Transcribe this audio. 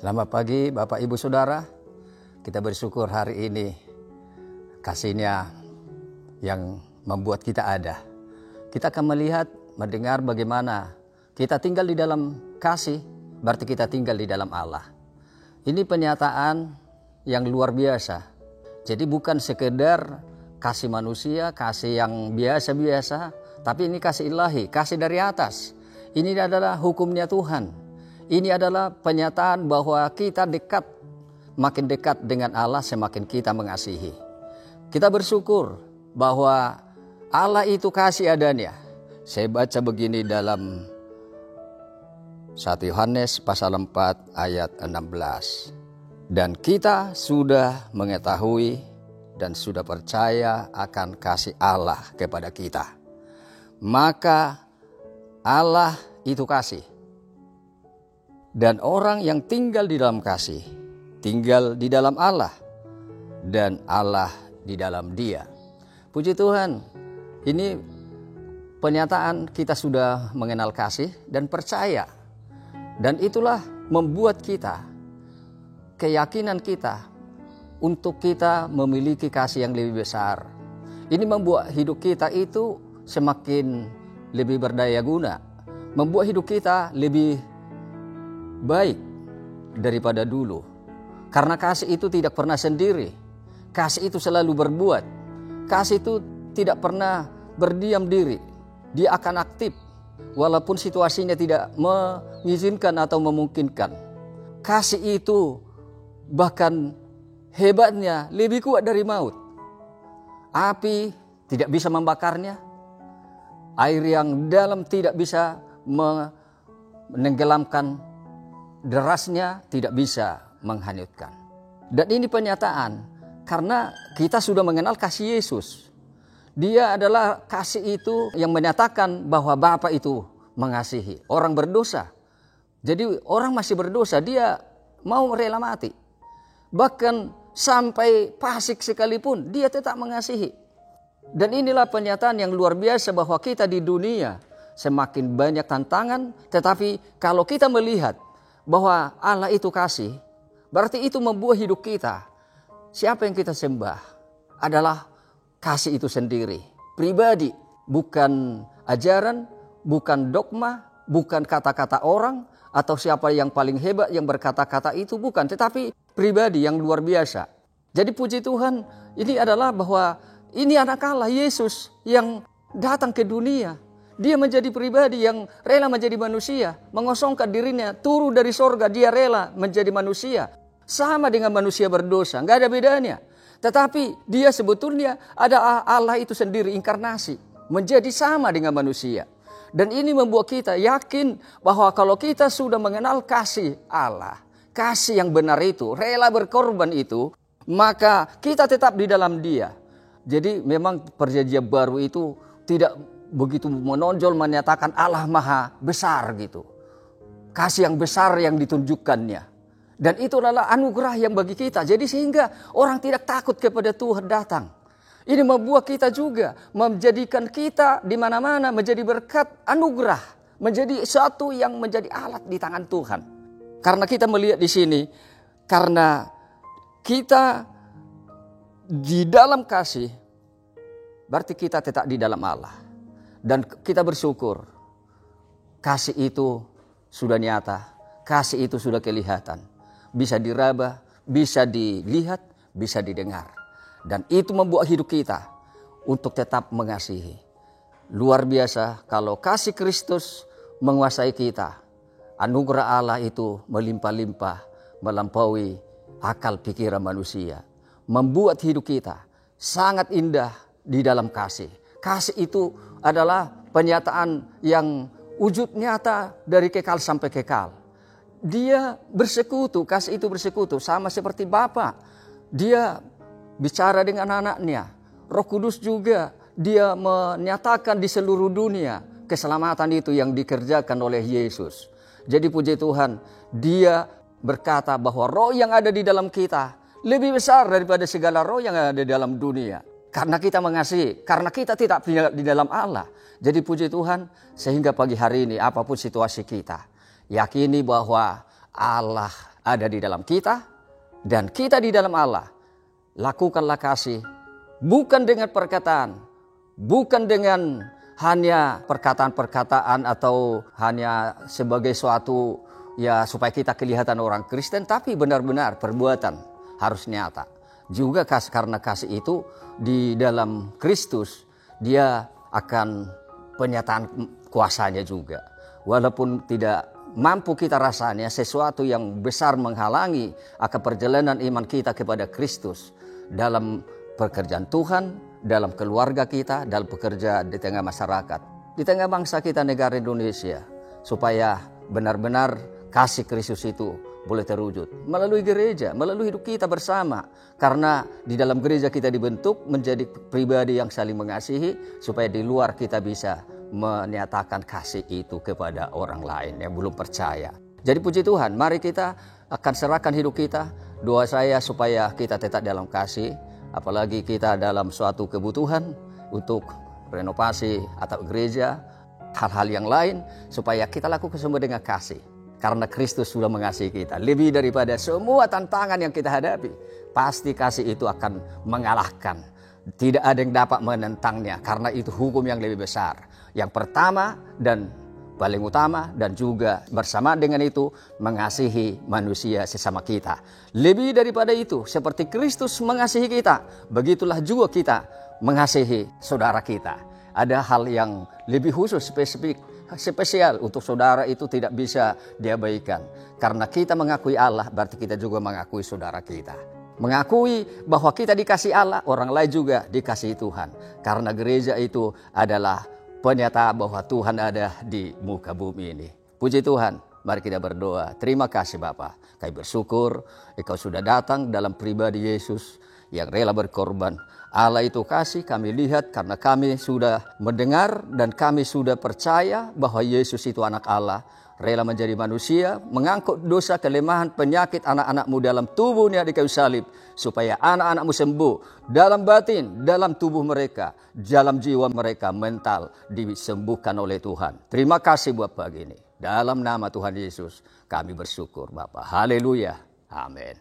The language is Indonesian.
Selamat pagi Bapak Ibu Saudara. Kita bersyukur hari ini kasih-Nya yang membuat kita ada. Kita akan melihat, mendengar bagaimana kita tinggal di dalam kasih, berarti kita tinggal di dalam Allah. Ini pernyataan yang luar biasa. Jadi bukan sekedar kasih manusia, kasih yang biasa-biasa, tapi ini kasih ilahi, kasih dari atas. Ini adalah hukumnya Tuhan. Ini adalah pernyataan bahwa kita dekat, makin dekat dengan Allah semakin kita mengasihi. Kita bersyukur bahwa Allah itu kasih adanya. Saya baca begini dalam 1 Yohanes pasal 4 ayat 16. Dan kita sudah mengetahui dan sudah percaya akan kasih Allah kepada kita. Maka Allah itu kasih. Dan orang yang tinggal di dalam kasih, tinggal di dalam Allah, dan Allah di dalam Dia. Puji Tuhan, ini pernyataan kita sudah mengenal kasih dan percaya. Dan itulah membuat kita, keyakinan kita, untuk kita memiliki kasih yang lebih besar. Ini membuat hidup kita itu semakin lebih berdaya guna. Membuat hidup kita lebih baik daripada dulu. Karena kasih itu tidak pernah sendiri. Kasih itu selalu berbuat. Kasih itu tidak pernah berdiam diri. Dia akan aktif walaupun situasinya tidak mengizinkan atau memungkinkan. Kasih itu bahkan hebatnya lebih kuat dari maut. Api tidak bisa membakarnya. Air yang dalam tidak bisa menenggelamkan, derasnya tidak bisa menghanyutkan. Dan ini pernyataan karena kita sudah mengenal kasih Yesus. Dia adalah kasih itu yang menyatakan bahwa Bapa itu mengasihi orang berdosa. Jadi orang masih berdosa, dia mau rela mati. Bahkan sampai fasik sekalipun dia tetap mengasihi. Dan inilah pernyataan yang luar biasa bahwa kita di dunia semakin banyak tantangan, tetapi kalau kita melihat bahwa Allah itu kasih, berarti itu membuat hidup kita. Siapa yang kita sembah adalah kasih itu sendiri, pribadi, bukan ajaran, bukan dogma, bukan kata-kata orang, atau siapa yang paling hebat yang berkata-kata itu, bukan, tetapi pribadi yang luar biasa. Jadi puji Tuhan, ini adalah bahwa ini anak Allah, Yesus, yang datang ke dunia. Dia menjadi pribadi yang rela menjadi manusia, mengosongkan dirinya, turun dari sorga, dia rela menjadi manusia. Sama dengan manusia berdosa, nggak ada bedanya. Tetapi dia sebetulnya ada Allah itu sendiri, inkarnasi, menjadi sama dengan manusia. Dan ini membuat kita yakin bahwa kalau kita sudah mengenal kasih Allah, kasih yang benar itu, rela berkorban itu, maka kita tetap di dalam Dia. Jadi memang perjanjian baru itu tidak begitu menonjol menyatakan Allah maha besar gitu. Kasih yang besar yang ditunjukkannya. Dan itu adalah anugerah yang bagi kita. Jadi sehingga orang tidak takut kepada Tuhan datang. Ini membuat kita juga menjadikan kita di mana-mana menjadi berkat anugerah. Menjadi satu yang menjadi alat di tangan Tuhan. Karena kita melihat di sini, karena kita di dalam kasih, berarti kita tetap di dalam Allah. Dan kita bersyukur, kasih itu sudah nyata, kasih itu sudah kelihatan. Bisa diraba, bisa dilihat, bisa didengar. Dan itu membuat hidup kita untuk tetap mengasihi. Luar biasa kalau kasih Kristus menguasai kita. Anugerah Allah itu melimpah-limpah, melampaui akal pikiran manusia. Membuat hidup kita sangat indah di dalam kasih. Kasih itu adalah pernyataan yang wujud nyata dari kekal sampai kekal. Dia bersekutu, kasih itu bersekutu sama seperti Bapa. Dia bicara dengan anaknya. Roh Kudus juga dia menyatakan di seluruh dunia keselamatan itu yang dikerjakan oleh Yesus. Jadi puji Tuhan, dia berkata bahwa roh yang ada di dalam kita lebih besar daripada segala roh yang ada di dalam dunia. Karena kita mengasihi, karena kita tidak di dalam Allah. Jadi puji Tuhan, sehingga pagi hari ini apapun situasi kita, yakini bahwa Allah ada di dalam kita dan kita di dalam Allah. Lakukanlah kasih bukan dengan perkataan, bukan dengan hanya perkataan-perkataan atau hanya sebagai suatu ya supaya kita kelihatan orang Kristen, tapi benar-benar perbuatan harus nyata. Juga karena kasih itu di dalam Kristus, dia akan penyataan kuasanya juga. Walaupun tidak mampu kita rasanya sesuatu yang besar menghalangi akan perjalanan iman kita kepada Kristus dalam pekerjaan Tuhan, dalam keluarga kita, dalam pekerja di tengah masyarakat, di tengah bangsa kita negara Indonesia, supaya benar-benar kasih Kristus itu boleh terwujud melalui gereja, melalui hidup kita bersama. Karena di dalam gereja kita dibentuk menjadi pribadi yang saling mengasihi, supaya di luar kita bisa menyatakan kasih itu kepada orang lain yang belum percaya. Jadi puji Tuhan, mari kita akan serahkan hidup kita. Doa saya supaya kita tetap dalam kasih, apalagi kita dalam suatu kebutuhan untuk renovasi atau gereja, hal-hal yang lain, supaya kita lakukan semua dengan kasih. Karena Kristus sudah mengasihi kita lebih daripada semua tantangan yang kita hadapi. Pasti kasih itu akan mengalahkan. Tidak ada yang dapat menentangnya, karena itu hukum yang lebih besar. Yang pertama dan paling utama, dan juga bersama dengan itu mengasihi manusia sesama kita. Lebih daripada itu, seperti Kristus mengasihi kita, begitulah juga kita mengasihi saudara kita. Ada hal yang lebih khusus, spesial untuk saudara itu tidak bisa diabaikan. Karena kita mengakui Allah, berarti kita juga mengakui saudara kita. Mengakui bahwa kita dikasih Allah, orang lain juga dikasihi Tuhan. Karena gereja itu adalah penyataan bahwa Tuhan ada di muka bumi ini. Puji Tuhan, mari kita berdoa. Terima kasih Bapa, kami bersyukur Engkau sudah datang dalam pribadi Yesus yang rela berkorban. Allah itu kasih, kami lihat karena kami sudah mendengar dan kami sudah percaya bahwa Yesus itu anak Allah, rela menjadi manusia, mengangkut dosa, kelemahan, penyakit anak-anakmu dalam tubuhnya di kayu salib, supaya anak-anakmu sembuh dalam batin, dalam tubuh mereka, dalam jiwa mereka, mental, disembuhkan oleh Tuhan. Terima kasih buat pagi ini. Dalam nama Tuhan Yesus kami bersyukur Bapa. Haleluya. Amin.